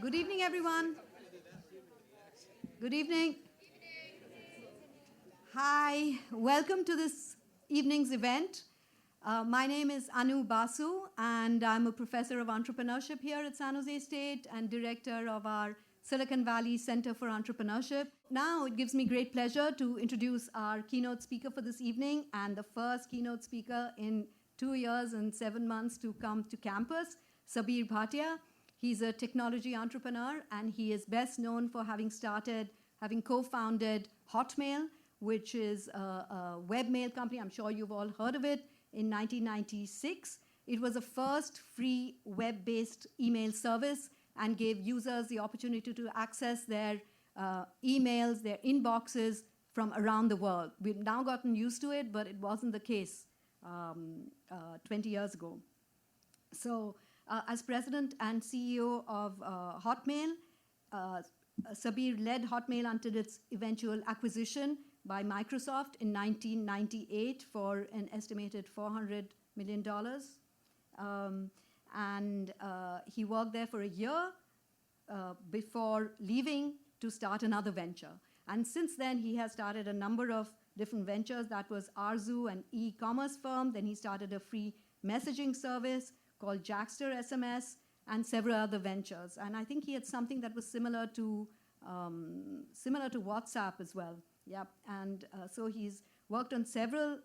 Good evening, everyone. Good evening. Hi, welcome to this evening's event. My name is Anu Basu, and I'm a professor of entrepreneurship here at San Jose State and director of our Silicon Valley Center for Entrepreneurship. Now, it gives me great pleasure to introduce our keynote speaker for this evening and the first keynote speaker in 2 years and 7 months to come to campus, Sabeer Bhatia. He's a technology entrepreneur, and he is best known for having co-founded Hotmail, which is a webmail company. I'm sure you've all heard of it. In 1996, it was the first free web-based email service and gave users the opportunity to access their emails, their inboxes from around the world. We've now gotten used to it, but it wasn't the case 20 years ago. So, as president and CEO of Hotmail, Sabeer led Hotmail until its eventual acquisition by Microsoft in 1998 for an estimated $400 million. He worked there for a year before leaving to start another venture. And since then, he has started a number of different ventures. That was Arzu, an e-commerce firm. Then he started a free messaging service called Jackster SMS, and several other ventures. And I think he had something that was similar to WhatsApp as well. Yep. And so he's worked on several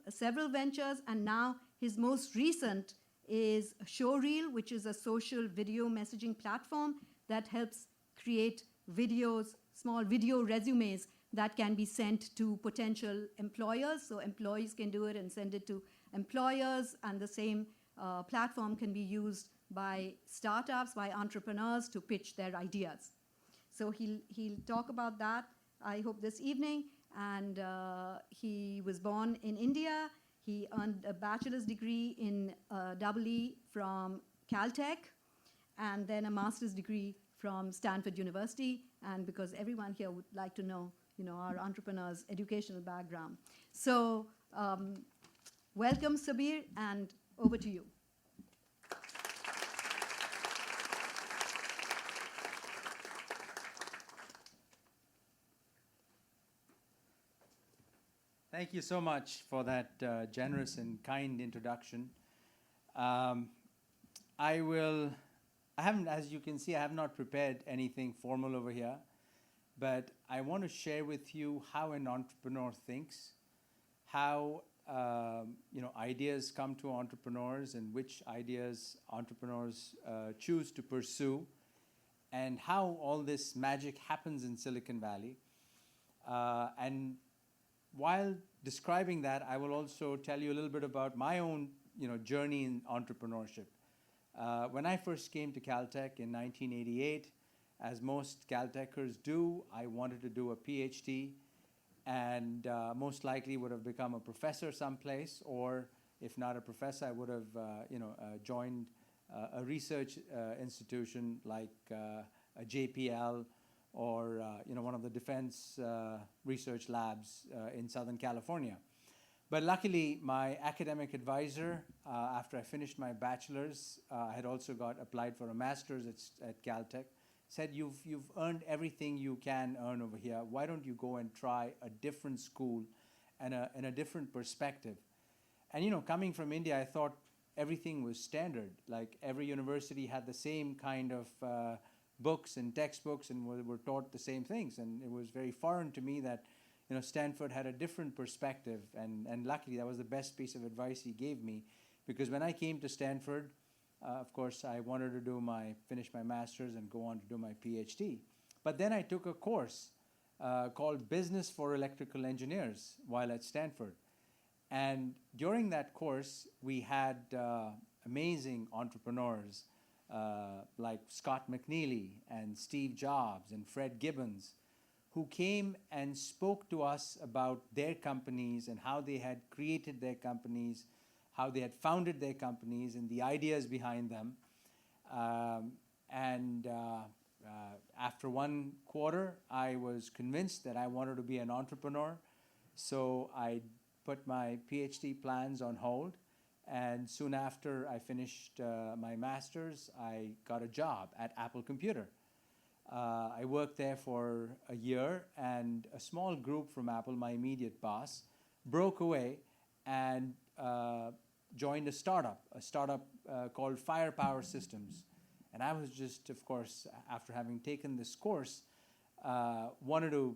ventures, and now his most recent is Showreel, which is a social video messaging platform that helps create videos, small video resumes that can be sent to potential employers. So employees can do it and send it to employers, and the same platform can be used by startups, by entrepreneurs to pitch their ideas. So he'll talk about that, I hope, this evening. And he was born in India. He earned a bachelor's degree in EE from Caltech, and then a master's degree from Stanford University. And because everyone here would like to know, our entrepreneur's educational background. So welcome, Sabeer, and over to you. Thank you so much for that generous and kind introduction. As you can see, I have not prepared anything formal over here, but I want to share with you how an entrepreneur thinks, how ideas come to entrepreneurs and which ideas entrepreneurs choose to pursue, and how all this magic happens in Silicon Valley. And while describing that, I will also tell you a little bit about my own journey in entrepreneurship. When I first came to Caltech in 1988, as most Caltechers do, I wanted to do a PhD, and most likely would have become a professor someplace, or if not a professor, I would have joined a research institution like a JPL, or one of the defense research labs in Southern California. But luckily, my academic advisor, after I finished my bachelor's, I had also applied for a master's at Caltech, said, you've earned everything you can earn over here. Why don't you go and try a different school and a different perspective? And coming from India, I thought everything was standard. Like every university had the same kind of books and textbooks, and were taught the same things. And it was very foreign to me that Stanford had a different perspective. And luckily, that was the best piece of advice he gave me, because when I came to Stanford, of course, I wanted to finish my master's and go on to do my PhD. But then I took a course called Business for Electrical Engineers while at Stanford. And during that course, we had amazing entrepreneurs like Scott McNealy and Steve Jobs and Fred Gibbons, who came and spoke to us about their companies and how they had created their companies, how they had founded their companies, and the ideas behind them. After one quarter, I was convinced that I wanted to be an entrepreneur. So I put my PhD plans on hold. And soon after I finished my master's, I got a job at Apple Computer. I worked there for a year, and a small group from Apple, my immediate boss, broke away and joined a startup called Firepower Systems. And I was just, of course, after having taken this course, wanted to,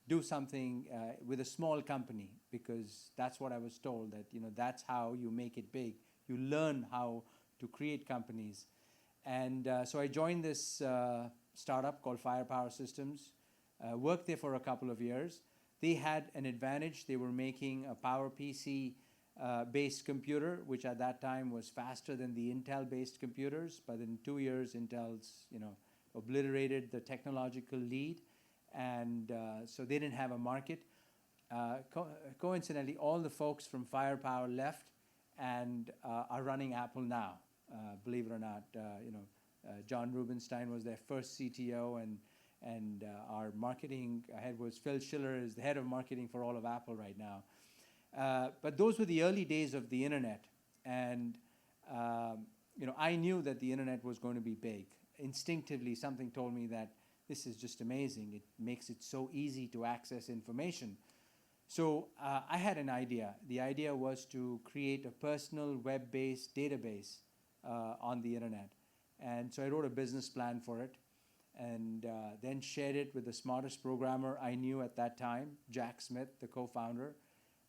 do something with a small company, because that's what I was told, that, that's how you make it big. You learn how to create companies. And so I joined this startup called Firepower Systems, worked there for a couple of years. They had an advantage. They were making a PowerPC based computer, which at that time was faster than the Intel based computers. But in 2 years, Intel's, obliterated the technological lead. And so they didn't have a market. Coincidentally, all the folks from Firepower left and are running Apple now. Believe it or not, John Rubinstein was their first CTO, and our marketing head was Phil Schiller, is the head of marketing for all of Apple right now. But those were the early days of the internet, and I knew that the internet was going to be big. Instinctively, something told me that this is just amazing. It makes it so easy to access information. So I had an idea. The idea was to create a personal web-based database on the internet. And so I wrote a business plan for it, and then shared it with the smartest programmer I knew at that time, Jack Smith, the co-founder.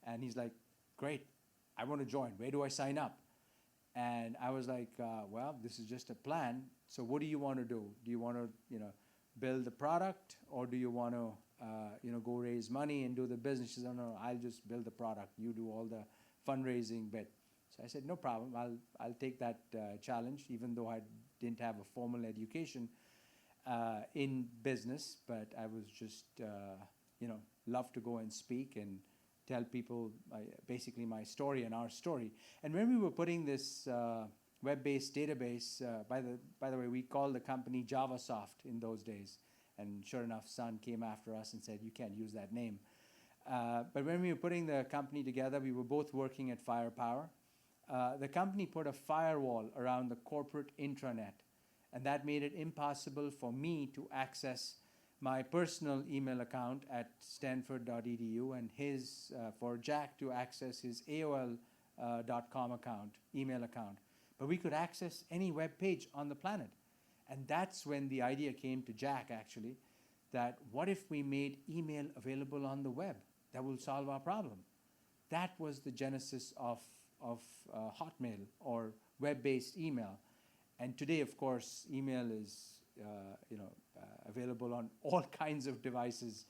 And he's like, great, I want to join. Where do I sign up? And I was like, well, this is just a plan. So what do you want to do? Do you want to, build the product, or do you want to, go raise money and do the business? She said, no, I'll just build the product. You do all the fundraising bit. So I said, no problem. I'll take that challenge, even though I didn't have a formal education in business. But I was just, love to go and speak and tell people basically my story and our story. And when we were putting this web-based database, by the way, we called the company JavaSoft in those days. And sure enough, Sun came after us and said, you can't use that name. But when we were putting the company together, we were both working at Firepower. The company put a firewall around the corporate intranet, and that made it impossible for me to access my personal email account at stanford.edu, and for Jack to access his AOL.com email account. But we could access any web page on the planet. And that's when the idea came to Jack, actually, that what if we made email available on the web? That will solve our problem. That was the genesis of Hotmail, or web-based email. And today, of course, email is available on all kinds of devices,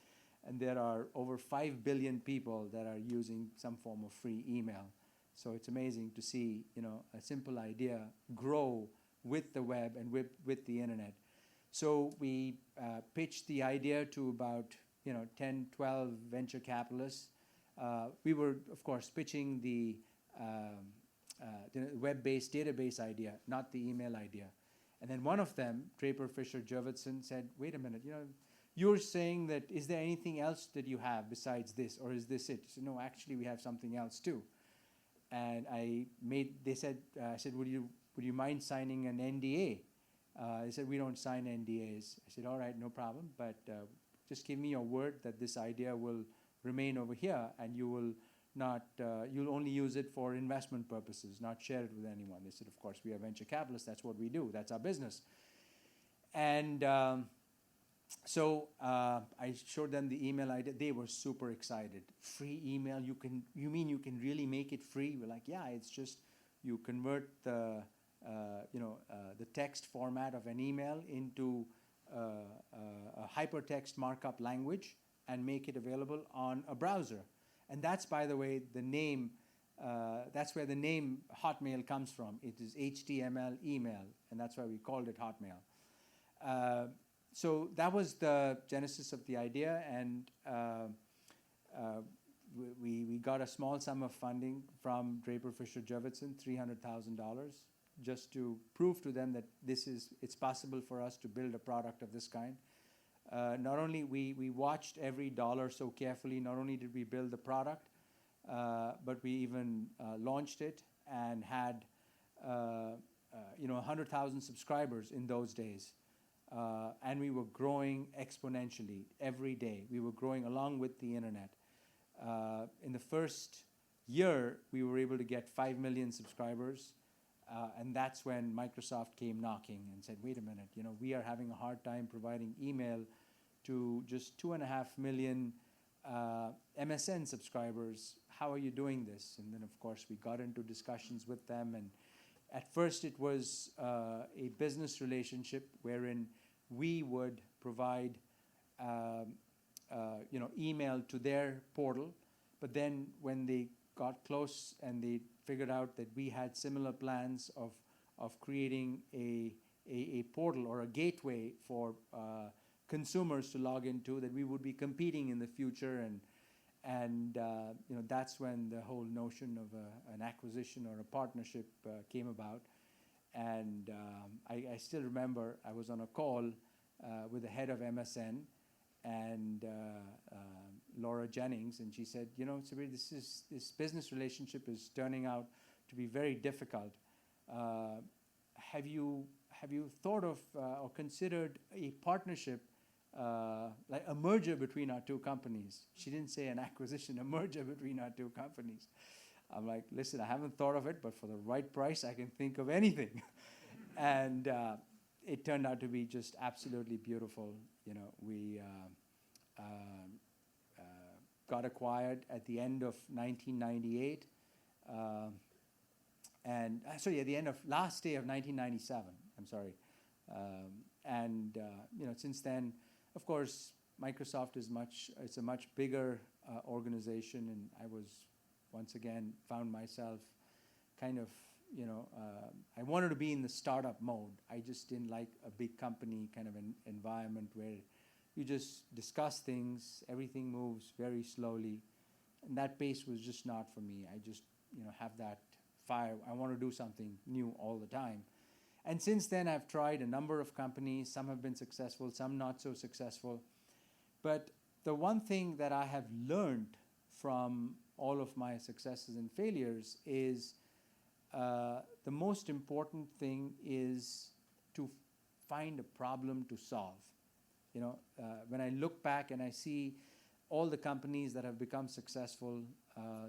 and there are over 5 billion people that are using some form of free email. So it's amazing to see, a simple idea grow with the web and with the internet. So we pitched the idea to about 10, 12 venture capitalists. We were, of course, pitching the web-based database idea, not the email idea. And then one of them, Draper Fisher Jurvetson, said, wait a minute, you're saying that, is there anything else that you have besides this, or is this it? He said, no, actually we have something else too. And I said, would you mind signing an NDA? They said, we don't sign NDAs. I said, all right, no problem, but just give me your word that this idea will remain over here, and you will not, you'll only use it for investment purposes, not share it with anyone. They said, of course, we are venture capitalists. That's what we do. That's our business. And so I showed them the email idea. They were super excited. Free email, you mean you can really make it free? We're like, yeah, it's just you convert the text format of an email into a hypertext markup language and make it available on a browser. And that's, by the way, the name, that's where the name Hotmail comes from. It is HTML email, and that's why we called it Hotmail. So that was the genesis of the idea, and we got a small sum of funding from Draper Fisher Jurvetson, $300,000, just to prove to them that it's possible for us to build a product of this kind. Not only we watched every dollar so carefully, not only did we build the product, but we even launched it and had 100,000 subscribers in those days. and we were growing exponentially every day. We were growing along with the internet. In the first year, we were able to get 5 million subscribers, and that's when Microsoft came knocking and said, wait a minute, we are having a hard time providing email to just 2.5 million MSN subscribers. How are you doing this? And then, of course, we got into discussions with them, and at first it was a business relationship wherein we would provide email to their portal, but then when they got close and they figured out that we had similar plans of creating a portal or a gateway for consumers to log into, that we would be competing in the future, and that's when the whole notion of an acquisition or a partnership came about. And I still remember I was on a call with the head of MSN, and Laura Jennings, and she said, Sabeer, this business relationship is turning out to be very difficult. Have you thought of or considered a partnership, like a merger between our two companies? She didn't say an acquisition, a merger between our two companies. I'm like, listen, I haven't thought of it, but for the right price, I can think of anything. And it turned out to be just absolutely beautiful. We got acquired at the end of 1998, and sorry, at the end of last day of 1997. I'm sorry, and since then, of course, Microsoft it's a much bigger organization, and I was once again found myself kind of, I wanted to be in the startup mode. I just didn't like a big company kind of an environment where you just discuss things, everything moves very slowly, and that pace was just not for me. I just, have that fire. I want to do something new all the time. And since then, I've tried a number of companies. Some have been successful, some not so successful. But the one thing that I have learned from all of my successes and failures is the most important thing is to find a problem to solve. When I look back and I see all the companies that have become successful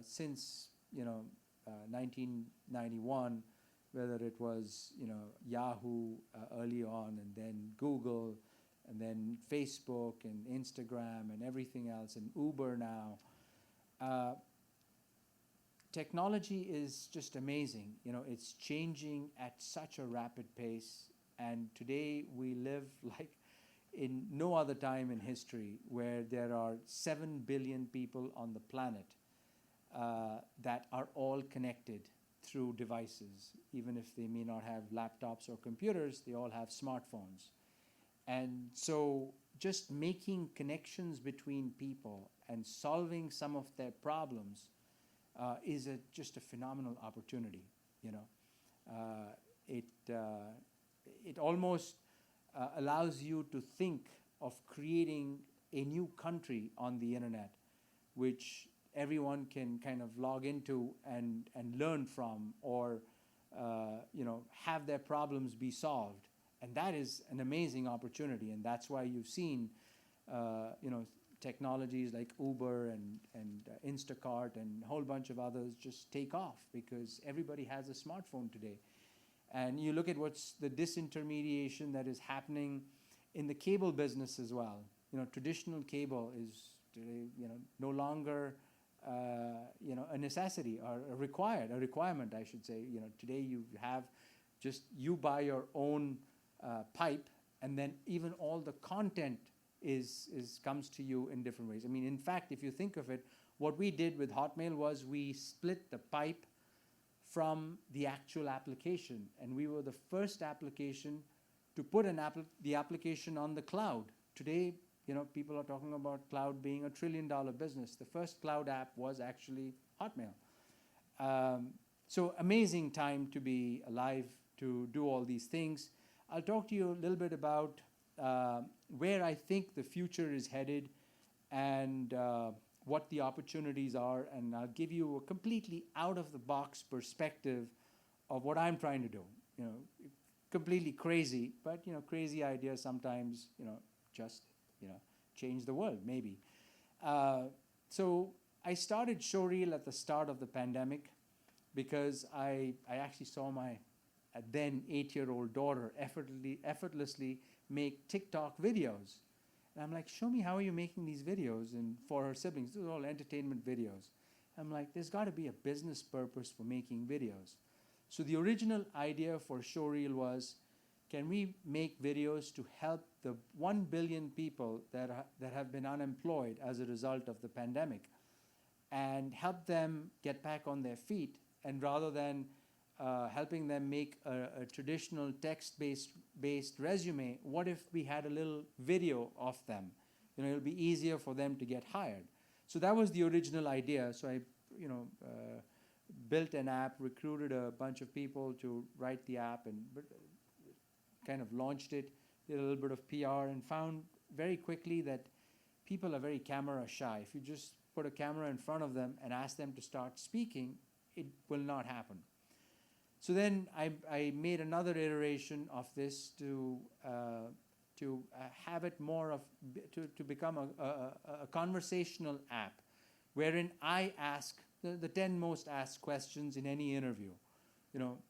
since 1991, whether it was Yahoo early on, and then Google, and then Facebook and Instagram and everything else, and Uber now. Technology is just amazing. It's changing at such a rapid pace, and today we live like in no other time in history, where there are 7 billion people on the planet that are all connected through devices. Even if they may not have laptops or computers, they all have smartphones. And so just making connections between people and solving some of their problems is just a phenomenal opportunity. It almost allows you to think of creating a new country on the internet, which everyone can kind of log into and learn from, or have their problems be solved. And that is an amazing opportunity, and that's why you've seen technologies like Uber and Instacart and a whole bunch of others just take off, because everybody has a smartphone today. And you look at what's the disintermediation that is happening in the cable business as well. Traditional cable is today, no longer a necessity, or a requirement, I should say. Today you buy your own pipe, and then even all the content comes to you in different ways. I mean, in fact, if you think of it, what we did with Hotmail was we split the pipe from the actual application, and we were the first application to put the application on the cloud. Today, people are talking about cloud being $1 trillion business. The first cloud app was actually Hotmail. So amazing time to be alive to do all these things. I'll talk to you a little bit about where I think the future is headed, and what the opportunities are, and I'll give you a completely out-of-the-box perspective of what I'm trying to do. completely crazy, but crazy ideas sometimes just change the world maybe. So I started Showreel at the start of the pandemic because I actually saw my then 8-year-old daughter effortlessly make TikTok videos. And I'm like, show me how are you making these videos? And for her siblings, these are all entertainment videos. I'm like, there's got to be a business purpose for making videos. So the original idea for Showreel was, can we make videos to help the 1 billion people that have been unemployed as a result of the pandemic, and help them get back on their feet? And rather than helping them make a traditional text-based resume, what if we had a little video of them? It'll be easier for them to get hired. So that was the original idea. So I, built an app, recruited a bunch of people to write the app, and kind of launched it, did a little bit of PR, and found very quickly that people are very camera shy. If you just put a camera in front of them and ask them to start speaking, it will not happen. So then I made another iteration of this to have it more of, to become a conversational app, wherein I ask the 10 most asked questions in any interview.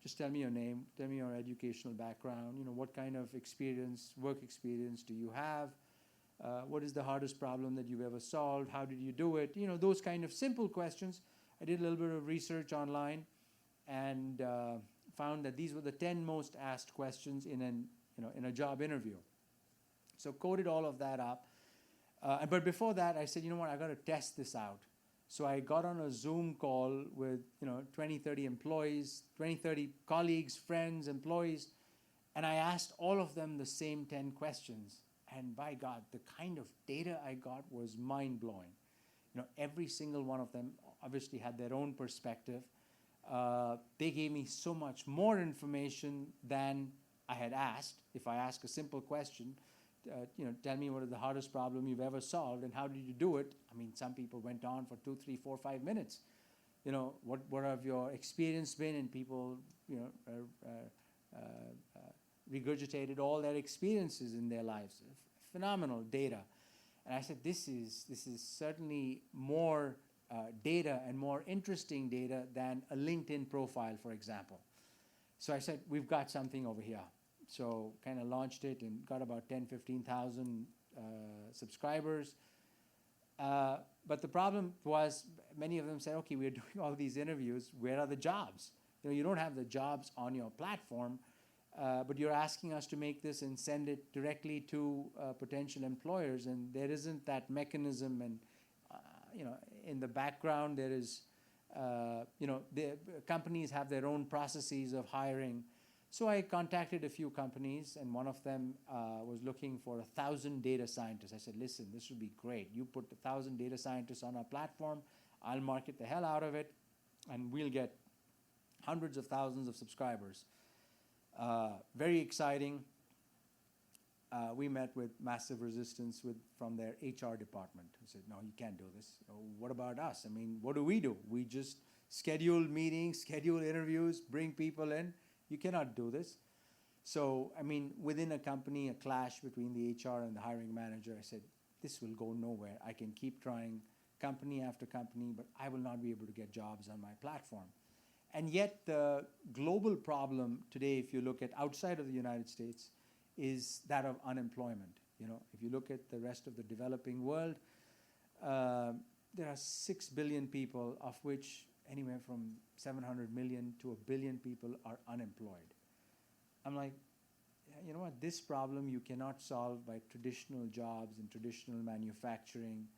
Just tell me your name, tell me your educational background, what kind of work experience do you have? What is the hardest problem that you've ever solved? How did you do it? Those kind of simple questions. I did a little bit of research online and found that these were the 10 most asked questions in a job interview. So coded all of that up. But before that, I said, you know what, I got to test this out. So I got on a Zoom call with 20, 30 employees, 20, 30 colleagues, friends, employees, and I asked all of them the same 10 questions. And by God, the kind of data I got was mind-blowing. Every single one of them obviously had their own perspective. They gave me so much more information than I had asked. If I ask a simple question, tell me what is the hardest problem you've ever solved and how did you do it? I mean, some people went on for 2, 3, 4, 5 minutes. What have your experience been? And people, regurgitated all their experiences in their lives. Phenomenal data. And I said, this is certainly more data and more interesting data than a LinkedIn profile, for example. So I said, we've got something over here. So kind of launched it and got about 10, 15,000 subscribers. But the problem was many of them said, okay, we're doing all these interviews. Where are the jobs? You don't have the jobs on your platform, but you're asking us to make this and send it directly to potential employers. And there isn't that mechanism. And, in the background, there is, the companies have their own processes of hiring. So I contacted a few companies, and one of them was looking for 1,000 data scientists. I said, listen, this would be great. You put 1,000 data scientists on our platform, I'll market the hell out of it, and we'll get hundreds of thousands of subscribers. Very exciting. We met with massive resistance from their HR department, who said, no, you can't do this. What about us? I mean, what do? We just schedule meetings, schedule interviews, bring people in. You cannot do this. So, I mean, within a company, a clash between the HR and the hiring manager, I said, this will go nowhere. I can keep trying company after company, but I will not be able to get jobs on my platform. And yet the global problem today, if you look at outside of the United States, is that of unemployment. If you look at the rest of the developing world, there are 6 billion people, of which anywhere from 700 million to 1 billion people are unemployed. I'm like, you know what, this problem you cannot solve by traditional jobs and traditional manufacturing.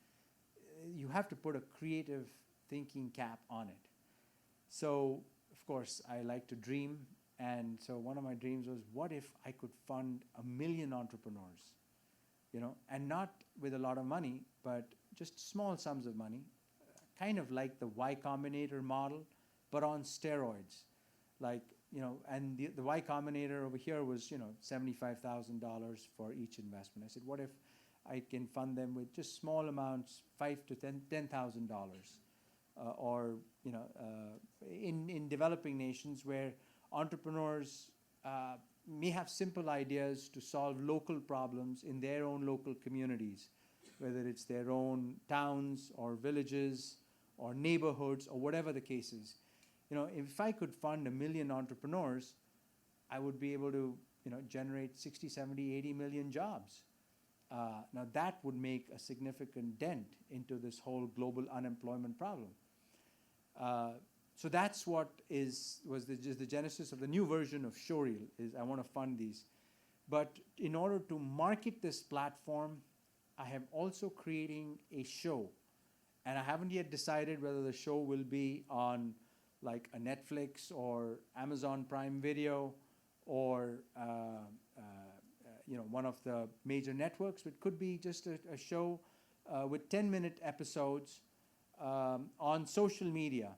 You have to put a creative thinking cap on it. So, of course, I like to dream. And so one of my dreams was, what if I could fund 1 million entrepreneurs, and not with a lot of money, but just small sums of money, kind of like the Y Combinator model, but on steroids. Like, and the Y Combinator over here was, $75,000 for each investment. I said, what if I can fund them with just small amounts, $5,000 to $10,000, or in developing nations where entrepreneurs, may have simple ideas to solve local problems in their own local communities, whether it's their own towns or villages or neighborhoods or whatever the case is. If I could fund 1 million entrepreneurs, I would be able to, generate 60, 70, 80 million jobs. Now that would make a significant dent into this whole global unemployment problem. So that's what was the genesis of the new version of Showreel, is I want to fund these. But in order to market this platform, I am also creating a show. And I haven't yet decided whether the show will be on like a Netflix or Amazon Prime Video or one of the major networks. It could be just a show with 10-minute episodes on social media,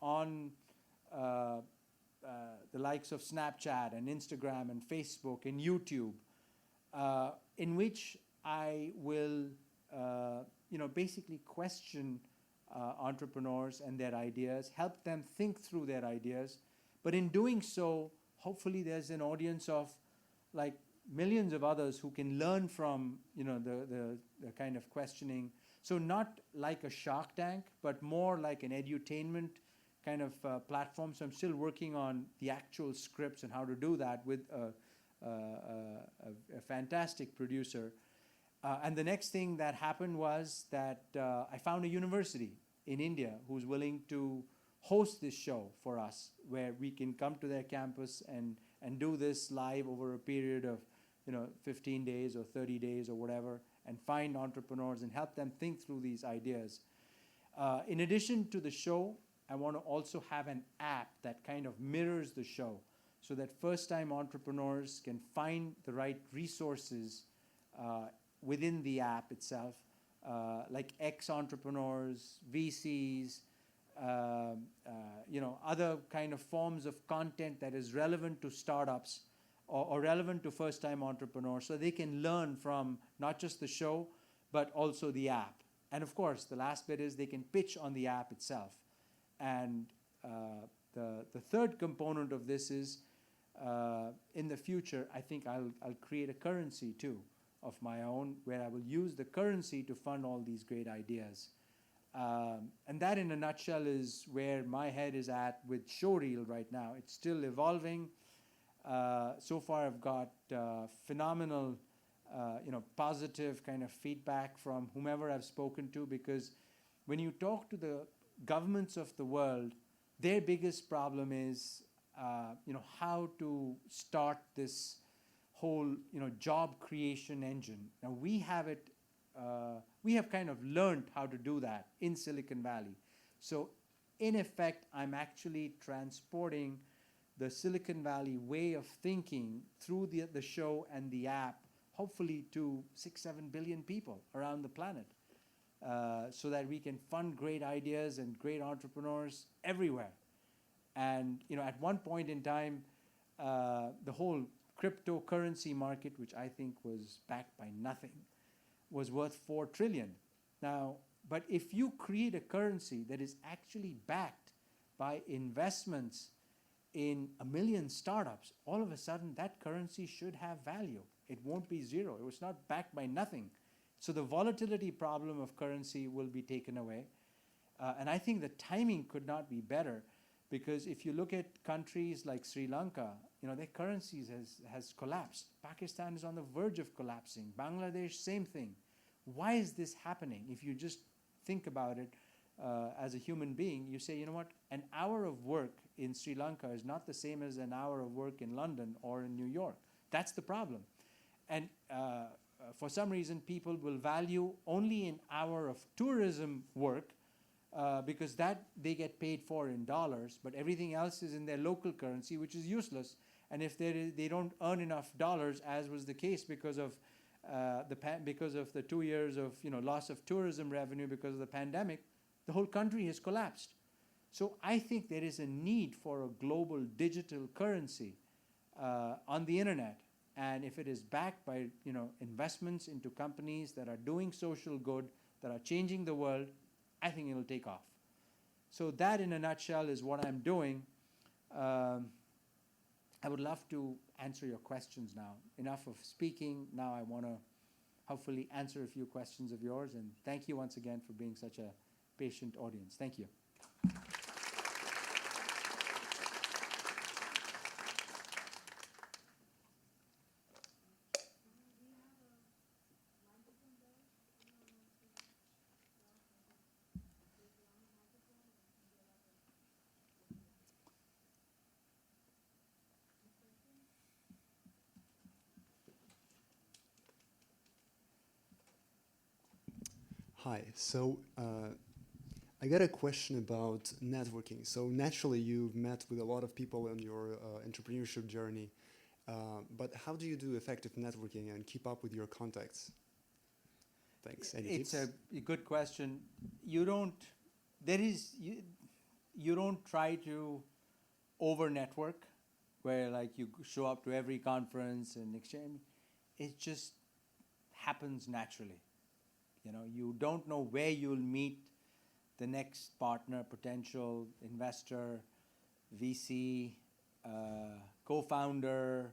on the likes of Snapchat and Instagram and Facebook and YouTube, in which I will, basically question entrepreneurs and their ideas, help them think through their ideas. But in doing so, hopefully there's an audience of like millions of others who can learn from, the kind of questioning. So not like a Shark Tank, but more like an edutainment kind of platform. So I'm still working on the actual scripts and how to do that with a fantastic producer. And the next thing that happened was that I found a university in India who's willing to host this show for us, where we can come to their campus and do this live over a period of 15 days or 30 days or whatever, and find entrepreneurs and help them think through these ideas. In addition to the show, I want to also have an app that kind of mirrors the show, so that first-time entrepreneurs can find the right resources within the app itself, like ex-entrepreneurs, VCs, other kind of forms of content that is relevant to startups or relevant to first-time entrepreneurs, so they can learn from not just the show, but also the app. And of course, the last bit is they can pitch on the app itself. And the third component of this is, in the future, I think I'll create a currency too of my own, where I will use the currency to fund all these great ideas. And that, in a nutshell, is where my head is at with Showreel right now. It's still evolving. So far, I've got phenomenal, positive kind of feedback from whomever I've spoken to, because when you talk to the governments of the world, their biggest problem is, how to start this whole, job creation engine. Now we have it. We have kind of learned how to do that in Silicon Valley. So in effect, I'm actually transporting the Silicon Valley way of thinking through the show and the app, hopefully to 6-7 billion people around the planet, so that we can fund great ideas and great entrepreneurs everywhere. And at one point in time, the whole cryptocurrency market, which I think was backed by nothing, was worth $4 trillion. Now, but if you create a currency that is actually backed by investments in 1 million startups, all of a sudden that currency should have value. It won't be zero. It was not backed by nothing. So the volatility problem of currency will be taken away. And I think the timing could not be better, because if you look at countries like Sri Lanka, their currencies has collapsed. Pakistan is on the verge of collapsing. Bangladesh, same thing. Why is this happening? If you just think about it as a human being, you say, an hour of work in Sri Lanka is not the same as an hour of work in London or in New York. That's the problem. And for some reason, people will value only an hour of tourism work, because that they get paid for in dollars, but everything else is in their local currency, which is useless. And if they don't earn enough dollars, as was the case because of the 2 years of loss of tourism revenue because of the pandemic, the whole country has collapsed. So I think there is a need for a global digital currency on the internet, and if it is backed by investments into companies that are doing social good, that are changing the world, I think it'll take off. So that, in a nutshell, is what I'm doing. I would love to answer your questions now. Enough of speaking. Now I want to hopefully answer a few questions of yours. And thank you once again for being such a patient audience. Thank you. Hi. So I got a question about networking. So naturally, you've met with a lot of people on your entrepreneurship journey. But how do you do effective networking and keep up with your contacts? Thanks. Any It's tips? a good question. You don't, you don't try to over network where like you show up to every conference and exchange. It just happens naturally. You know, you don't know where you'll meet the next partner, potential investor, VC, co-founder,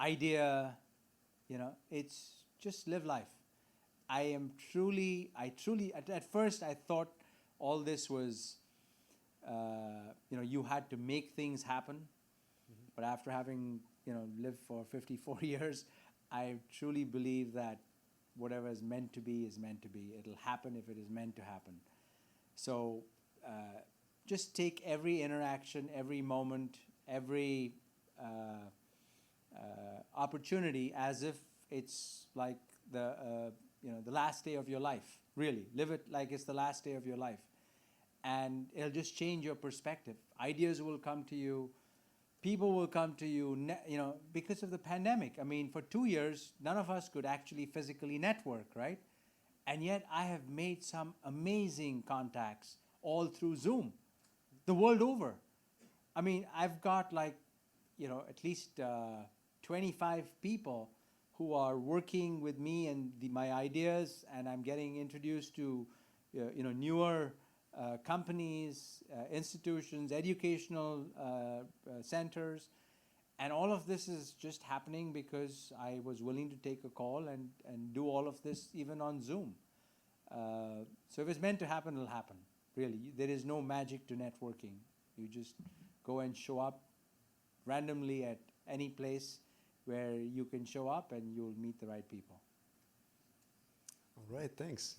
idea. You know, it's just live life. I truly, at first I thought all this was, you had to make things happen. Mm-hmm. But after having, lived for 54 years, I truly believe that whatever is meant to be is meant to be. It'll happen if it is meant to happen. So just take every interaction, every moment, every opportunity as if it's like the last day of your life. Really, live it like it's the last day of your life, and it'll just change your perspective. Ideas will come to you. People will come to you, because of the pandemic. I mean, for 2 years, none of us could actually physically network, right? And yet I have made some amazing contacts all through Zoom, the world over. I mean, I've got like, at least 25 people who are working with me and my ideas, and I'm getting introduced to, newer companies, institutions, educational centers. And all of this is just happening because I was willing to take a call and do all of this even on Zoom. So if it's meant to happen, it'll happen. Really, there is no magic to networking. You just go and show up randomly at any place where you can show up and you'll meet the right people. All right. Thanks.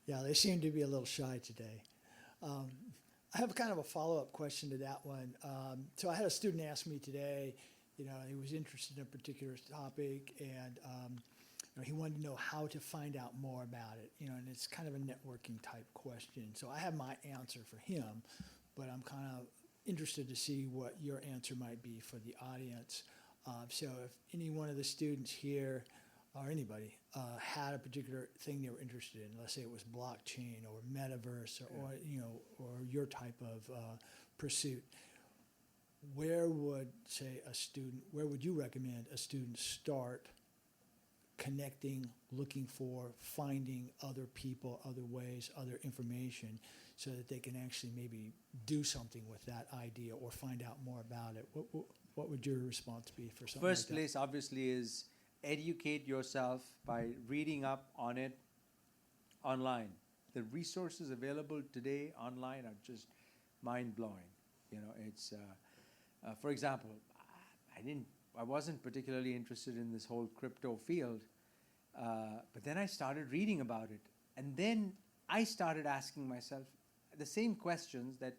Yeah, they seem to be a little shy today. I have kind of a follow-up question to that one. So I had a student ask me today, he was interested in a particular topic, and he wanted to know how to find out more about it, and it's kind of a networking type question. So I have my answer for him, but I'm kind of interested to see what your answer might be for the audience. So if any one of the students here or anybody had a particular thing they were interested in, let's say it was blockchain or metaverse or your type of pursuit, where would you recommend a student start connecting, looking for, finding other people, other ways, other information, so that they can actually maybe do something with that idea or find out more about it? What would your response be for something First like that? place, obviously, is educate yourself by reading up on it online. The resources available today online are just mind-blowing. It's for example, I wasn't particularly interested in this whole crypto field, but then I started reading about it, and then I started asking myself the same questions that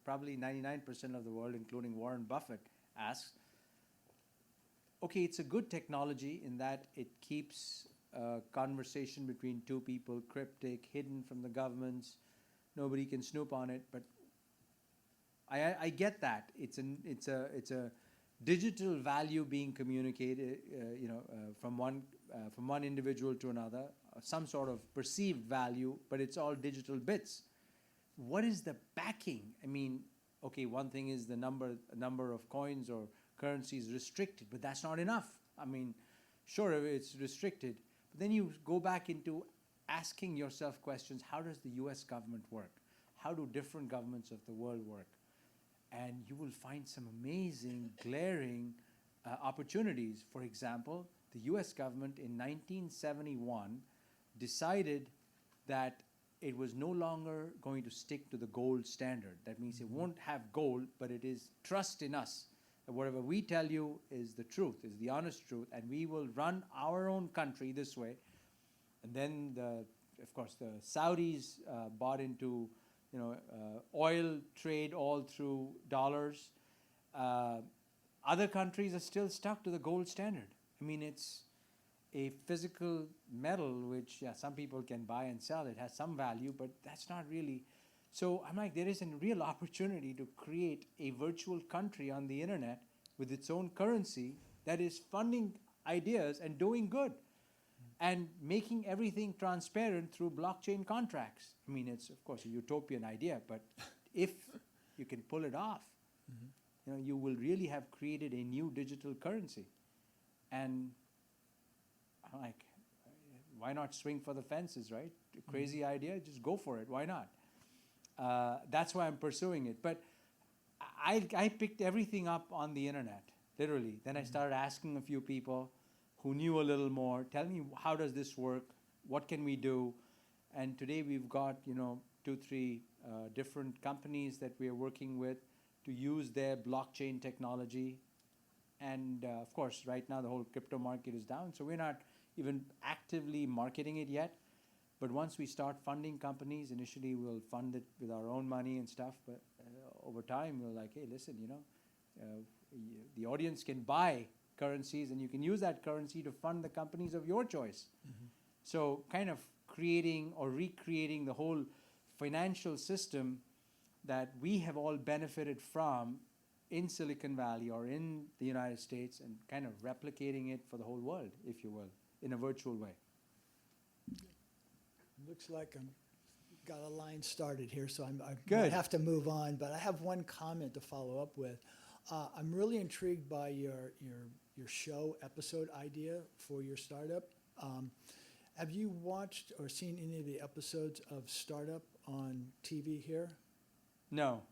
probably 99% of the world, including Warren Buffett, asks. Okay, it's a good technology in that it keeps a conversation between two people cryptic, hidden from the governments. Nobody can snoop on it. But I get that it's a digital value being communicated, from one individual to another, some sort of perceived value, but it's all digital bits. What is the backing? I mean, okay, one thing is the number of coins or currency is restricted, but that's not enough. I mean, sure, it's restricted, but then you go back into asking yourself questions. How does the US government work? How do different governments of the world work? And you will find some amazing, glaring opportunities. For example, the US government in 1971 decided that it was no longer going to stick to the gold standard. That means it won't have gold, but it is trust in us. That whatever we tell you is the truth, is the honest truth, and we will run our own country this way. And then, of course, the Saudis bought into oil trade all through dollars. Other countries are still stuck to the gold standard. I mean, it's a physical metal, which some people can buy and sell. It has some value, but that's not really. So I'm like, there is a real opportunity to create a virtual country on the internet with its own currency that is funding ideas and doing good and making everything transparent through blockchain contracts. I mean, it's of course a utopian idea, but if you can pull it off, you will really have created a new digital currency. And I'm like, why not swing for the fences, right? A crazy idea, just go for it. Why not? That's why I'm pursuing it. But I picked everything up on the internet, literally. Then I started asking a few people who knew a little more. Tell me, how does this work? What can we do? And today we've got 2, 3 different companies that we are working with to use their blockchain technology. And of course, right now the whole crypto market is down, so we're not even actively marketing it yet. But once we start funding companies, initially we'll fund it with our own money and stuff. But over time, we're like, hey, listen, the audience can buy currencies, and you can use that currency to fund the companies of your choice. So kind of creating or recreating the whole financial system that we have all benefited from in Silicon Valley or in the United States, and kind of replicating it for the whole world, if you will, in a virtual way. Looks like I'm got a line started here, so I Good. might have to move on. But I have one comment to follow up with. I'm really intrigued by your show episode idea for your startup. Have you watched or seen any of the episodes of Startup on TV here? No.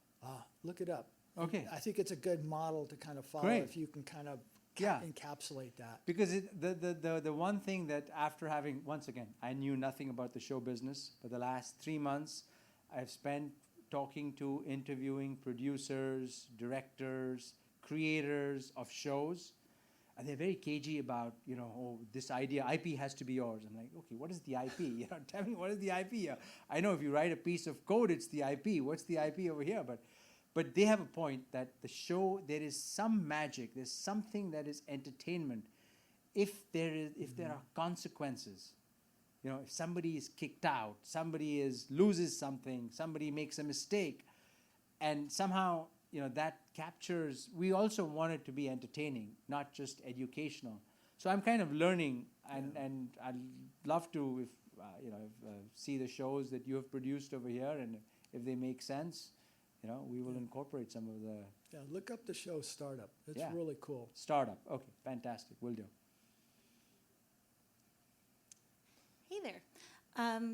Look it up. Okay. I think it's a good model to kind of follow Great. if you can kind of Yeah. encapsulate that. Because the one thing that after having, once again, I knew nothing about the show business, but the last 3 months I've spent talking to, interviewing producers, directors, creators of shows, and they're very cagey about, this idea, IP has to be yours. I'm like, okay, what is the IP? Tell me, what is the IP here? I know if you write a piece of code, it's the IP. What's the IP over here? But they have a point that the show, there is some magic, there's something that is entertainment. If there are consequences, if somebody is kicked out, somebody loses something, somebody makes a mistake, and somehow that captures. We also want it to be entertaining, not just educational. So I'm kind of learning, and I'd love to see the shows that you have produced over here, and if they make sense. We will incorporate some of the... Yeah, look up the show Startup. It's Yeah. really cool. Startup. Okay, fantastic. Will do. Hey there.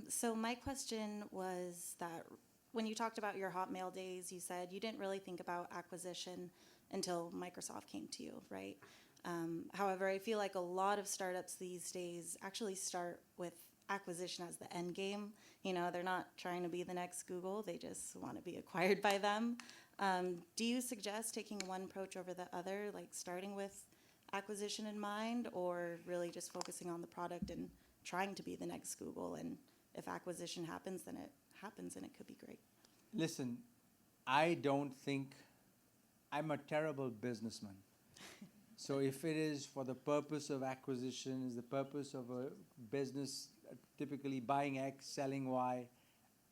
So my question was that when you talked about your Hotmail days, you said you didn't really think about acquisition until Microsoft came to you, right? However, I feel like a lot of startups these days actually start with acquisition as the end game. They're not trying to be the next Google. They just want to be acquired by them. Do you suggest taking one approach over the other, like starting with acquisition in mind, or really just focusing on the product and trying to be the next Google? And if acquisition happens, then it happens, and it could be great. Listen, I don't think... I'm a terrible businessman. So if it is for the purpose of acquisition, is the purpose of a business typically buying X, selling Y,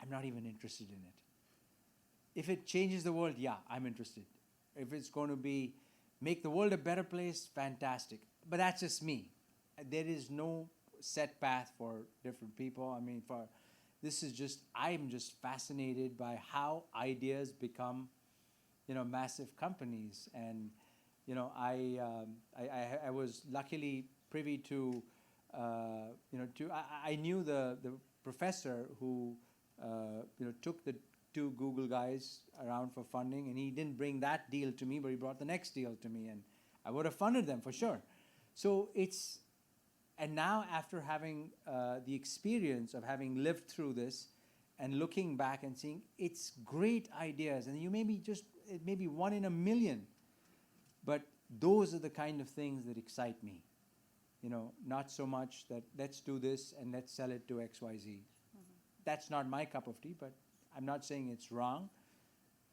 I'm not even interested in it. If it changes the world, yeah, I'm interested. If it's going to be make the world a better place, fantastic. But that's just me. There is no set path for different people. I mean, I'm just fascinated by how ideas become, massive companies. And I was luckily privy to, I knew the professor who, took the two Google guys around for funding, and he didn't bring that deal to me, but he brought the next deal to me, and I would have funded them for sure. So and now after having the experience of having lived through this and looking back and seeing it's great ideas, and it may be one in a million, but those are the kind of things that excite me. Not so much that let's do this and let's sell it to XYZ. That's not my cup of tea, but I'm not saying it's wrong.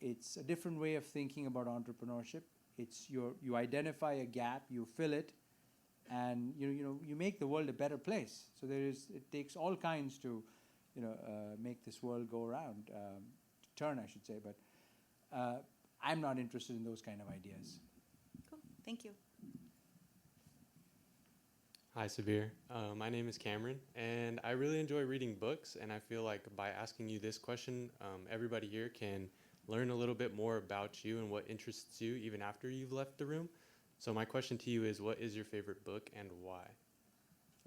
It's a different way of thinking about entrepreneurship. It's you identify a gap, you fill it, and you make the world a better place. So it takes all kinds to make this world go around, turn, I should say. But I'm not interested in those kind of ideas. Cool. Thank you. Hi, Sabeer. My name is Cameron, and I really enjoy reading books, and I feel like by asking you this question, everybody here can learn a little bit more about you and what interests you even after you've left the room. So my question to you is, what is your favorite book and why?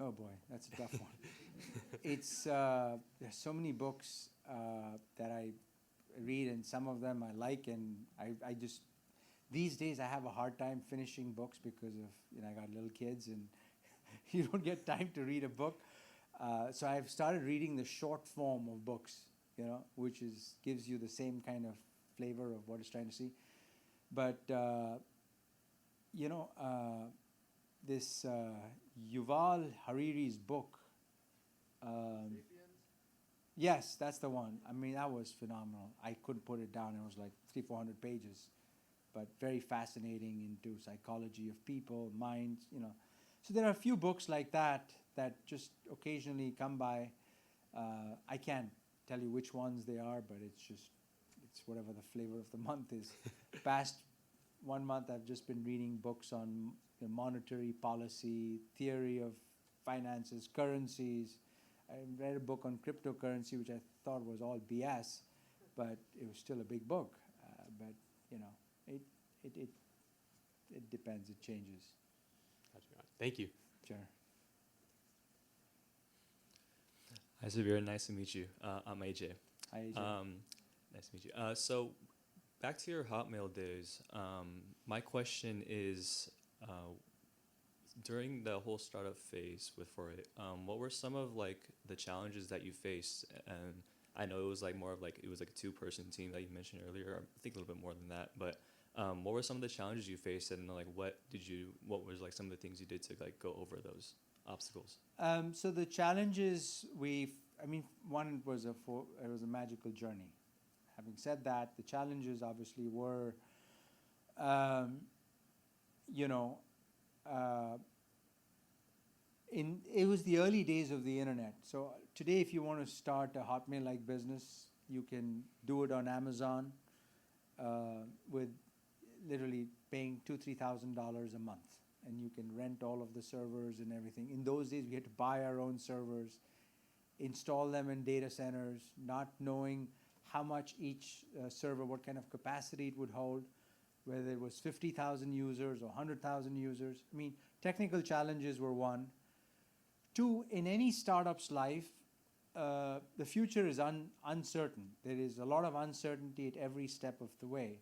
Oh boy, that's a tough one. There's so many books that I read, and some of them I like, and I just, these days I have a hard time finishing books because of, I got little kids and you don't get time to read a book. So I've started reading the short form of books, which gives you the same kind of flavor of what it's trying to see. But, this Yuval Hariri's book, yes, that's the one. I mean, that was phenomenal. I couldn't put it down. It was like 300-400 pages, but very fascinating into psychology of people, minds, So there are a few books like that just occasionally come by. I can't tell you which ones they are, but it's whatever the flavor of the month is. Past 1 month, I've just been reading books on monetary policy, theory of finances, currencies. I read a book on cryptocurrency, which I thought was all BS, but it was still a big book. But it depends. It changes. Gotcha. Thank you. Sure. Hi, Sabeer. Nice to meet you. I'm AJ. Hi, AJ. Nice to meet you. So, back to your Hotmail days. My question is, during the whole startup phase for it, what were some of the challenges that you faced? And I know it was more of it was a 2-person team that you mentioned earlier. I think a little bit more than that, but what were some of the challenges you faced, and what was some of the things you did to go over those obstacles? So the challenges one was it was a magical journey. Having said that, the challenges obviously were, it was the early days of the internet. So today, if you want to start a Hotmail-like business, you can do it on Amazon with literally paying $2,000-3,000 a month, and you can rent all of the servers and everything. In those days, we had to buy our own servers, install them in data centers, not knowing how much each server, what kind of capacity it would hold, whether it was 50,000 users or 100,000 users. Technical challenges were one. 2, in any startup's life, the future is uncertain. There is a lot of uncertainty at every step of the way.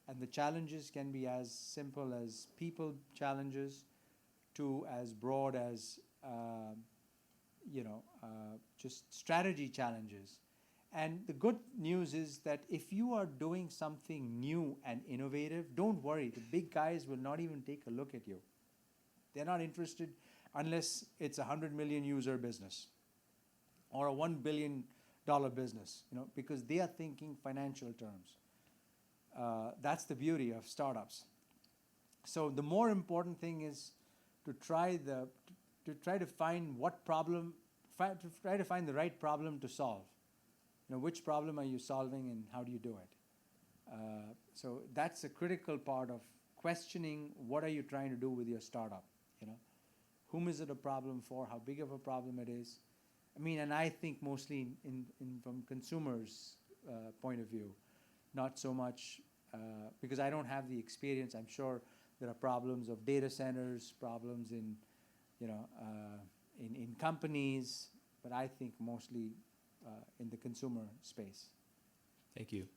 And the challenges can be as simple as people challenges to as broad as, just strategy challenges. And the good news is that if you are doing something new and innovative, don't worry. The big guys will not even take a look at you. They're not interested unless it's a 100 million user business or a $1 billion business, because they are thinking financial terms. That's the beauty of startups. So the more important thing is to try to find the right problem to solve. Which problem are you solving and how do you do it? So that's a critical part of questioning what are you trying to do with your startup. Whom is it a problem for? How big of a problem it is? And I think mostly in from consumers' point of view, not so much because I don't have the experience. I'm sure There are problems of data centers, problems in, in companies, but I think mostly in the consumer space. Thank you.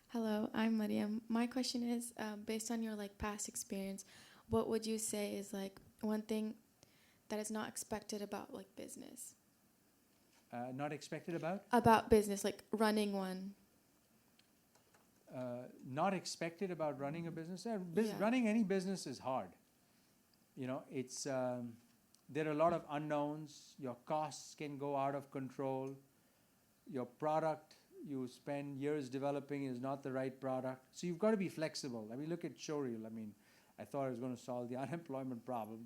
Hello, I'm Mariam. My question is, based on your past experience, what would you say is one thing that is not expected about business? Not expected about? About business, running one. Not expected about running a business. Yeah. Running any business is hard. It's there are a lot of unknowns. Your costs can go out of control. Your product you spend years developing is not the right product. So you've got to be flexible. I mean, look at Showreel. I mean, I thought I was going to solve the unemployment problem.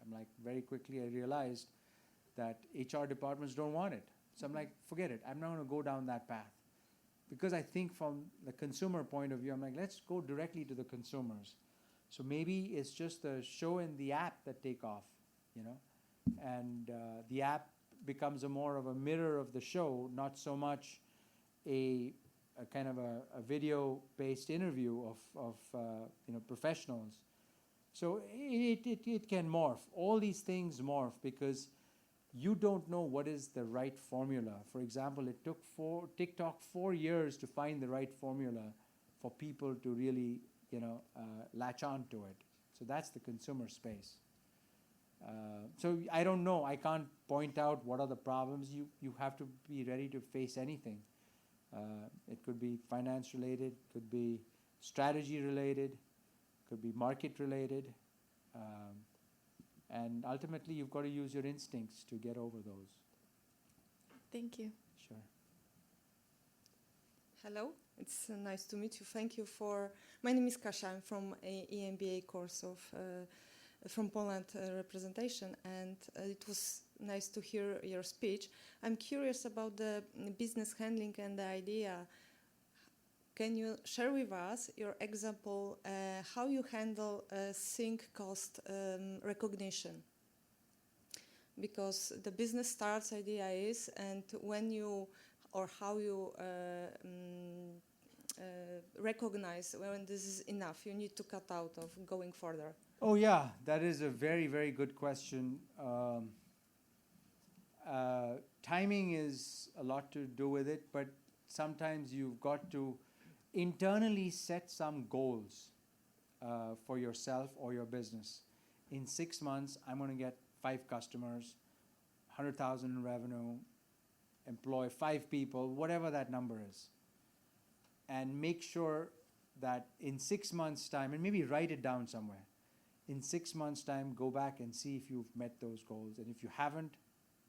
I'm like, very quickly I realized that HR departments don't want it. So I'm like, forget it. I'm not going to go down that path. Because I think from the consumer point of view, I'm like, let's go directly to the consumers. So maybe it's just the show and the app that take off, and the app becomes more of a mirror of the show, not so much a kind of a video-based interview of professionals. So it can morph. All these things morph because you don't know what is the right formula. For example, it took TikTok 4 years to find the right formula for people to really, latch on to it. So that's the consumer space. So I don't know. I can't point out what are the problems. You have to be ready to face anything. It could be finance related, could be strategy related, could be market related. And ultimately, you've got to use your instincts to get over those. Thank you. Sure. Hello, it's nice to meet you. Thank you for. My name is Kasia. I'm from a EMBA course of from Poland representation, and it was nice to hear your speech. I'm curious about the business handling and the idea. Can you share with us your example how you handle sink cost recognition? Because the business starts idea is, and when you or how you recognize when this is enough, you need to cut out of going further. Oh yeah, that is a very, very good question. Timing is a lot to do with it, but sometimes you've got to internally set some goals for yourself or your business. In 6 months, I'm going to get 5 customers, 100,000 in revenue, employ 5 people, whatever that number is. And make sure that in 6 months' time, and maybe write it down somewhere, in 6 months' time, go back and see if you've met those goals. And if you haven't,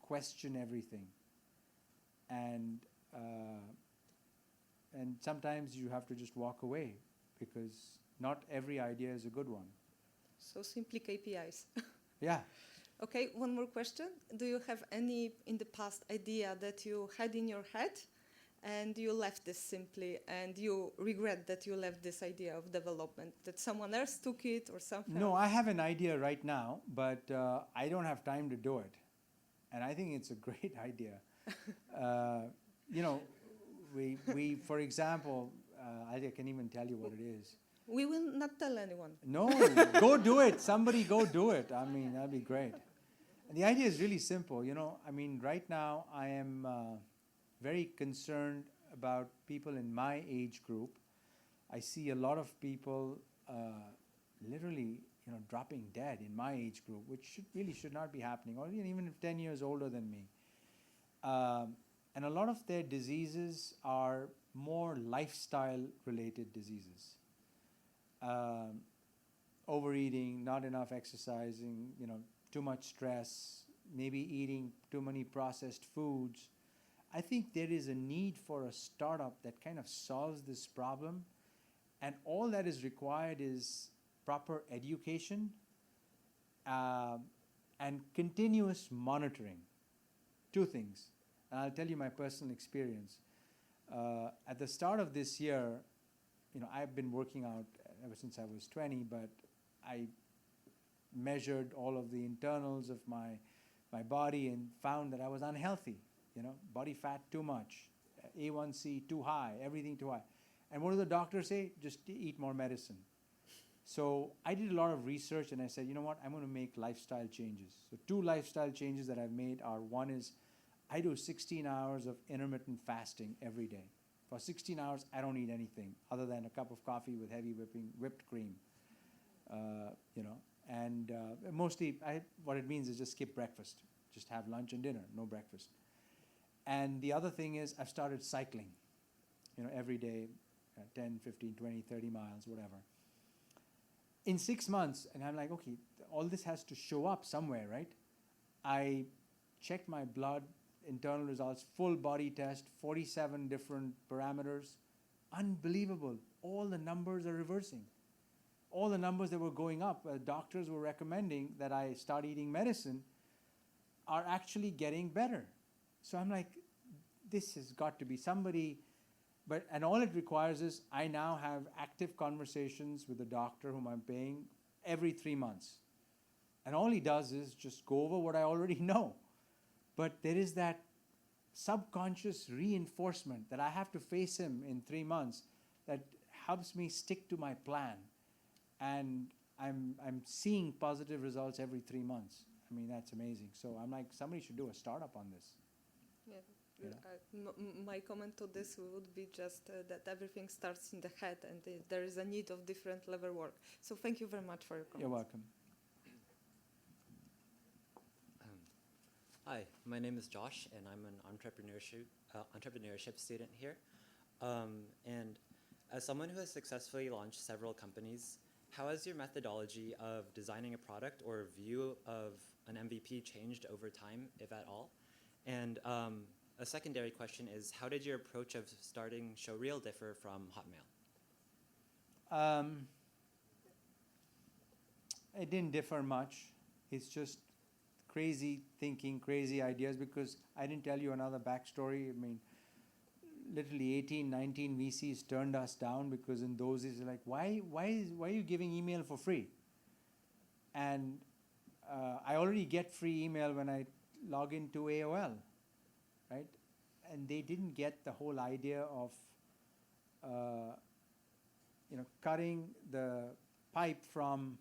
question everything. And sometimes you have to just walk away because not every idea is a good one. So simply KPIs. Yeah. Okay, one more question. Do you have any in the past idea that you had in your head and you left this simply and you regret that you left this idea of development, that someone else took it or something? No, I have an idea right now, but I don't have time to do it. And I think it's a great idea. We for example, I can even tell you what it is. We will not tell anyone. No, go do it. Somebody go do it. I mean, that'd be great. And the idea is really simple. I mean, right now I am very concerned about people in my age group. I see a lot of people literally, dropping dead in my age group, which really should not be happening, or even 10 years older than me. And a lot of their diseases are more lifestyle-related diseases. Overeating, not enough exercising, too much stress, maybe eating too many processed foods. I think there is a need for a startup that kind of solves this problem. And all that is required is proper education and continuous monitoring. 2 things. And I'll tell you my personal experience. At the start of this year, I've been working out ever since I was 20, but I measured all of the internals of my body and found that I was unhealthy. Body fat too much, A1C too high, everything too high. And what do the doctors say? Just eat more medicine. So I did a lot of research and I said, you know what, I'm going to make lifestyle changes. So 2 lifestyle changes that I've made are, one is I do 16 hours of intermittent fasting every day. For 16 hours, I don't eat anything other than a cup of coffee with heavy whipped cream. And mostly what it means is just skip breakfast. Just have lunch and dinner, no breakfast. And the other thing is I've started cycling, every day, 10, 15, 20, 30 miles, whatever. In 6 months, and I'm like, okay, all this has to show up somewhere, right? I checked my blood, internal results, full body test, 47 different parameters. Unbelievable. All the numbers are reversing. All the numbers that were going up, doctors were recommending that I start eating medicine, are actually getting better. So I'm like, this has got to be somebody. And all it requires is I now have active conversations with the doctor whom I'm paying every 3 months. And all he does is just go over what I already know. But there is that subconscious reinforcement that I have to face him in 3 months that helps me stick to my plan. And I'm seeing positive results every 3 months. I mean, that's amazing. So I'm like, somebody should do a startup on this. Yeah. Yeah. My comment to this would be just that everything starts in the head, and there is a need of different level work. So thank you very much for your comment. You're welcome. Hi, my name is Josh, and I'm an entrepreneurship student here. And as someone who has successfully launched several companies, how has your methodology of designing a product or view of an MVP changed over time, if at all? And a secondary question is, how did your approach of starting Showreel differ from Hotmail? It didn't differ much. It's just crazy thinking, crazy ideas, because I didn't tell you another backstory. I mean, literally 18, 19 VCs turned us down because in those days, they're like, why are you giving email for free? And I already get free email when I log into AOL, right? And they didn't get the whole idea of, cutting the pipe from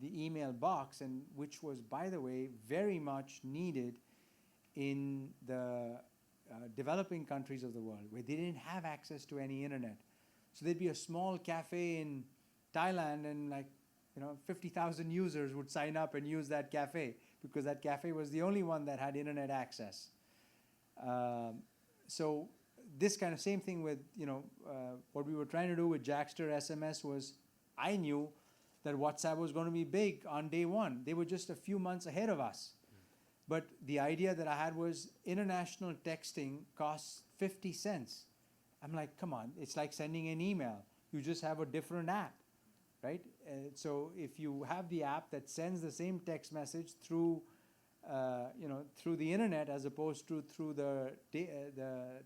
the email box, and which was, by the way, very much needed in the developing countries of the world, where they didn't have access to any internet. So there'd be a small cafe in Thailand, and 50,000 users would sign up and use that cafe, because that cafe was the only one that had internet access. So this kind of same thing with, what we were trying to do with Jackster SMS was, I knew that WhatsApp was going to be big on day one. They were just a few months ahead of us. But the idea that I had was international texting costs 50 cents. I'm like, come on, it's like sending an email. You just have a different app, right? So if you have the app that sends the same text message through, through the internet as opposed to through the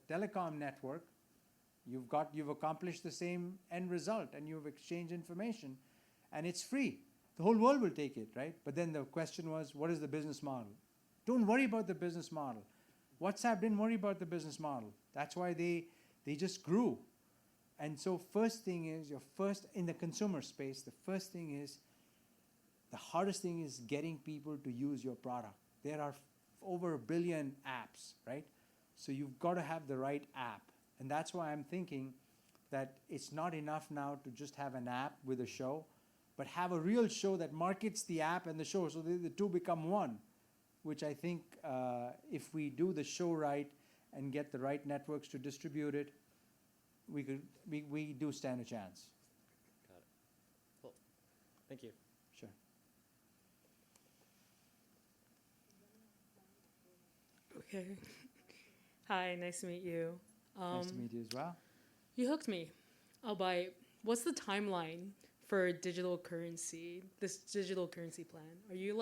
telecom network, you've accomplished the same end result, and you've exchanged information, and it's free. The whole world will take it, right? But then the question was, what is the business model? Don't worry about the business model. WhatsApp didn't worry about the business model. That's why they just grew. And so first thing is, in the consumer space, the first thing is, the hardest thing is getting people to use your product. There are over 1 billion apps, right? So you've got to have the right app. And that's why I'm thinking that it's not enough now to just have an app with a show, but have a real show that markets the app and the show, so the two become one, which I think if we do the show right and get the right networks to distribute it, we do stand a chance. Got it. Cool. Thank you. Sure. Okay. Hi, nice to meet you. Nice to meet you as well. You hooked me. I'll buy it. What's the timeline for digital currency, this digital currency plan? Are you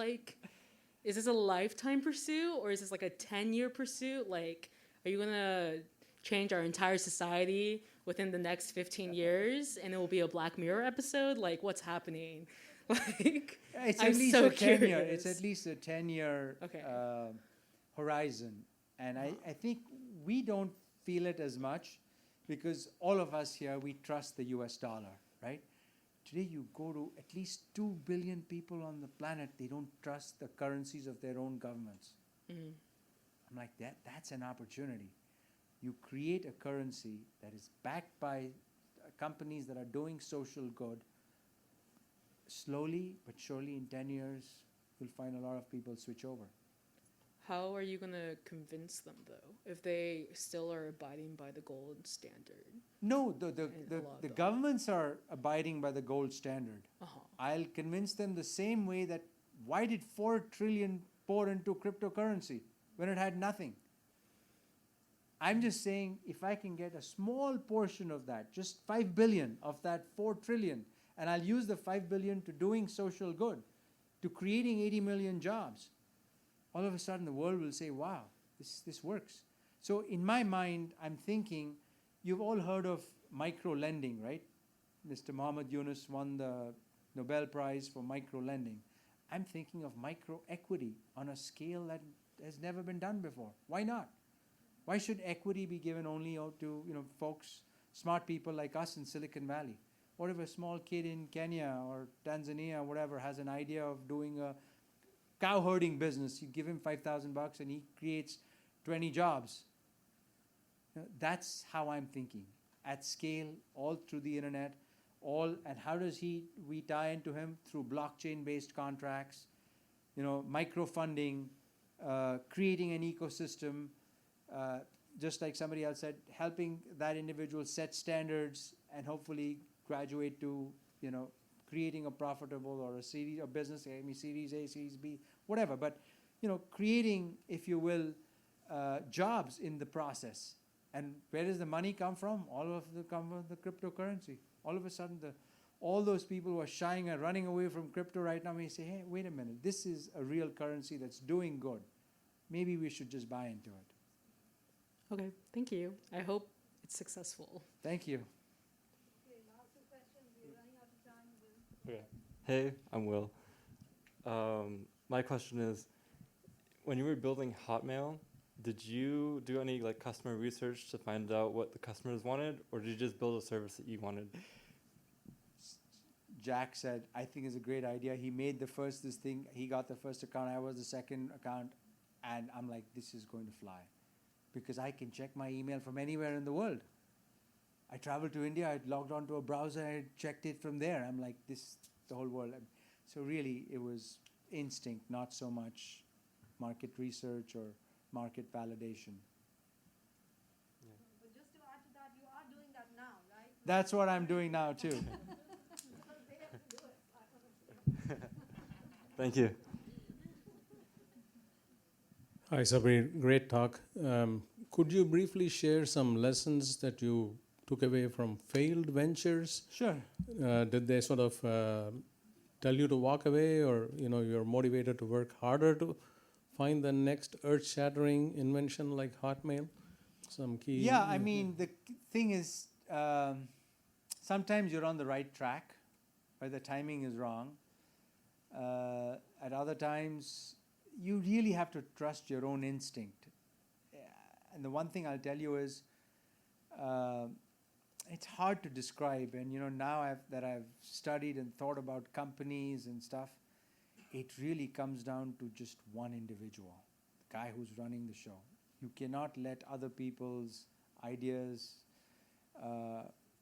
is this a lifetime pursuit, or is this like a 10-year pursuit? Are you going to change our entire society within the next 15 years and it will be a Black Mirror episode? What's happening? It's I'm at least so a 10-year. curious. It's at least a 10-year Okay. Horizon, and I think we don't feel it as much because all of us here, we trust the US dollar, right? Today you go to at least 2 billion people on the planet, they don't trust the currencies of their own governments. Mm. I'm like, that's an opportunity. You create a currency that is backed by companies that are doing social good. Slowly but surely in 10 years, you'll find a lot of people switch over. How are you going to convince them, though, if they still are abiding by the gold standard? No, And a lot the of them. governments are abiding by the gold standard. Uh-huh. I'll convince them the same way that why did 4 trillion pour into cryptocurrency when it had nothing? I'm just saying if I can get a small portion of that, just 5 billion of that 4 trillion, and I'll use the 5 billion to doing social good, to creating 80 million jobs, all of a sudden the world will say, wow, this works. So in my mind, I'm thinking, you've all heard of micro lending, right? Mr. Mohammed Yunus won the Nobel Prize for micro lending. I'm thinking of micro equity on a scale that has never been done before. Why not? Why should equity be given only out to folks, smart people like us in Silicon Valley? What if a small kid in Kenya or Tanzania or whatever has an idea of doing a cow herding business? You give him $5,000 and he creates 20 jobs. That's how I'm thinking. At scale, all through the internet, and how does we tie into him? Through blockchain-based contracts, micro funding, creating an ecosystem, just like somebody else said, helping that individual set standards and hopefully graduate to, creating a profitable or a business, Series A, Series B, whatever. But, creating, if you will, jobs in the process. And where does the money come from? All of the come from the cryptocurrency. All of a sudden, all those people who are shying and running away from crypto right now may say, hey, wait a minute, this is a real currency that's doing good. Maybe we should just buy into it. Okay, thank you. I hope it's successful. Thank you. Okay, last two questions. We're running out of time. Will. Okay. Hey, I'm Will. My question is, when you were building Hotmail, did you do any customer research to find out what the customers wanted, or did you just build a service that you wanted? Jack said, I think it's a great idea. He made this thing. He got the first account. I was the second account. And I'm like, this is going to fly. Because I can check my email from anywhere in the world. I traveled to India. I logged onto a browser. I checked it from there. I'm like, the whole world. So really, it was instinct, not so much market research or market validation. But just to add to that, you are doing that now, right? That's what I'm doing now, too. Thank you. Hi, Sabeer. Great talk. Could you briefly share some lessons that you took away from failed ventures? Sure. Did they sort of tell you to walk away, or you're motivated to work harder to find the next earth-shattering invention like Hotmail? Some key. Yeah, I mean, the thing is, sometimes you're on the right track, but the timing is wrong. At other times, you really have to trust your own instinct. And the one thing I'll tell you is, it's hard to describe. And now I've studied and thought about companies and stuff, it really comes down to just one individual, the guy who's running the show. You cannot let other people's ideas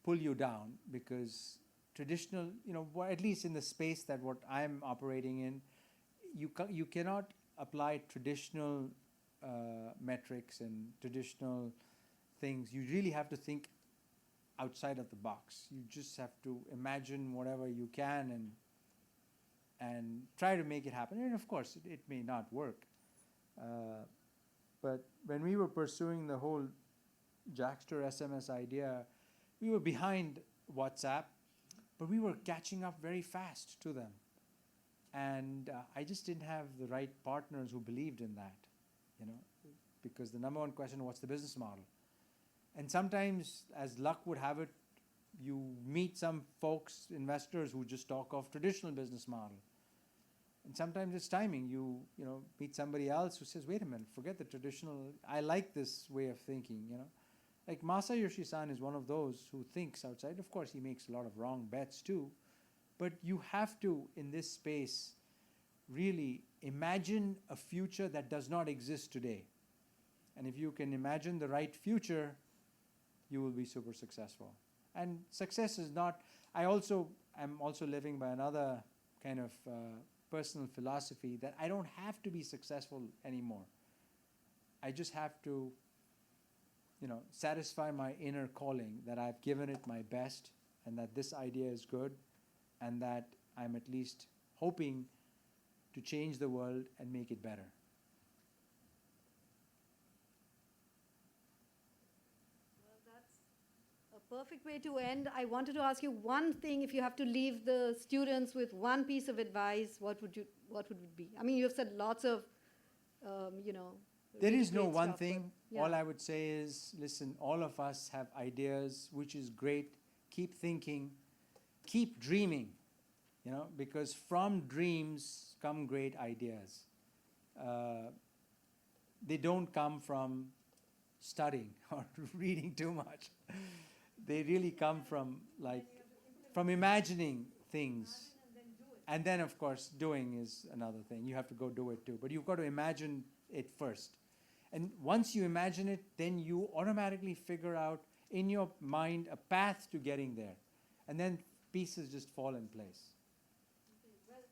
pull you down, because traditional, at least in the space that what I'm operating in, you cannot apply traditional metrics and traditional things. You really have to think outside of the box. You just have to imagine whatever you can and try to make it happen. And of course, it may not work. But when we were pursuing the whole Jackster SMS idea, we were behind WhatsApp, but we were catching up very fast to them. And I just didn't have the right partners who believed in that, because the number one question, what's the business model? And sometimes, as luck would have it, you meet some folks, investors, who just talk of traditional business model. And sometimes it's timing. You meet somebody else who says, wait a minute, forget the traditional. I like this way of thinking, Like Masayoshi-san is one of those who thinks outside. Of course, he makes a lot of wrong bets too. But you have to, in this space, really imagine a future that does not exist today. And if you can imagine the right future, you will be super successful. And success is not, I'm also living by another kind of personal philosophy that I don't have to be successful anymore. I just have to, satisfy my inner calling that I've given it my best and that this idea is good and that I'm at least hoping to change the world and make it better. Well, that's a perfect way to end. I wanted to ask you one thing. If you have to leave the students with one piece of advice, what would it be? I mean, you have said lots of, There really is no great one stuff, thing. but, yeah. All I would say is, listen, all of us have ideas, which is great. Keep thinking, keep dreaming, because from dreams come great ideas. They don't come from studying or reading too much. They really come from from imagining things. And then, of course, doing is another thing. You have to go do it too. But you've got to imagine it first. And once you imagine it, then you automatically figure out in your mind a path to getting there. And then pieces just fall in place. Okay, well,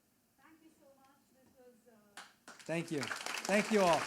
thank you so much. This was... Thank you. Thank you all.